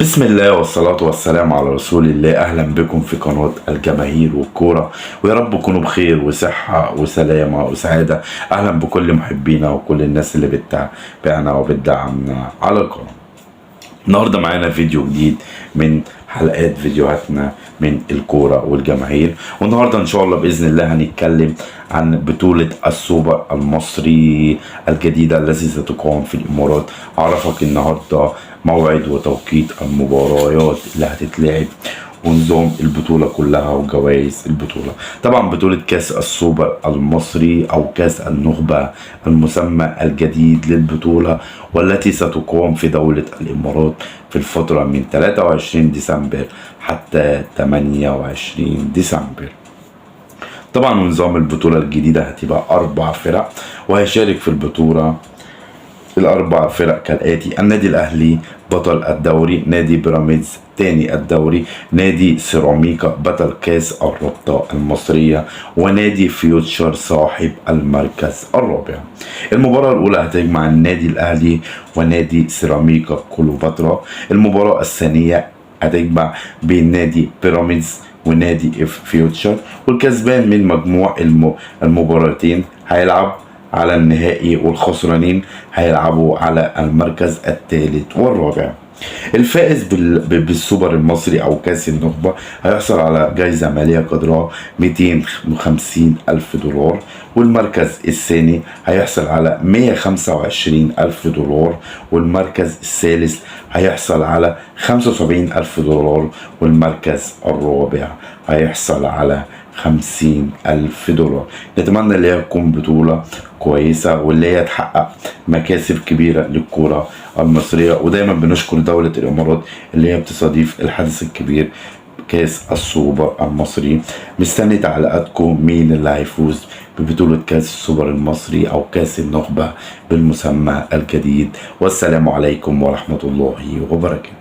بسم الله والصلاة والسلام على رسول الله. أهلا بكم في قناة الجماهير والكورة، ويا رب تكونوا بخير وصحة وسلامة وسعادة. أهلا بكل محبينا وكل الناس اللي بتتابعنا وبتدعمنا على القناة. النهارده معانا فيديو جديد من حلقات فيديوهاتنا من الكورة والجماهير، والنهارده ان شاء الله باذن الله هنتكلم عن بطولة السوبر المصري الجديدة التي ستقام في الامارات. اعرفك النهارده موعد وتوقيت المباريات اللي هتتلعب ونظام البطولة كلها وجوائز البطولة. طبعا بطولة كاس السوبر المصري أو كاس النخبة المسمى الجديد للبطولة، والتي ستقام في دولة الإمارات في الفترة من 23 ديسمبر حتى 28 ديسمبر. طبعا نظام البطولة الجديدة هتبقى 4 فرق، وهيشارك في البطولة الأربع فرق كالآتي: النادي الأهلي بطل الدوري، نادي بيراميدز تاني الدوري، نادي سيراميكا بطل كاس الرابطة المصرية، ونادي فيوتشر صاحب المركز الرابع. المباراة الأولى هتجمع النادي الأهلي ونادي سيراميكا كليوباترا. المباراة الثانية هتجمع بين نادي بيراميدز ونادي فيوتشر، والكسبان من مجموع المباراتين هيلعب على النهائي، والخسرانين هيلعبوا على المركز الثالث والرابع. الفائز بالسوبر المصري او كاس النخبة هيحصل على جائزة مالية قدرها 250 ألف دولار، والمركز الثاني هيحصل على 125 ألف دولار، والمركز الثالث هيحصل على 75 ألف دولار، والمركز الرابع هيحصل على 50 ألف دولار. نتمنى اللي هي تكون بطولة كويسة، واللي هي تحقق مكاسب كبيرة للكرة المصرية. ودايما بنشكر دولة الإمارات اللي هي بتستضيف الحدث الكبير كاس السوبر المصري. مستني تعليقاتكم مين اللي هيفوز ببطولة كاس السوبر المصري أو كاس النخبة بالمسمى الجديد. والسلام عليكم ورحمة الله وبركاته.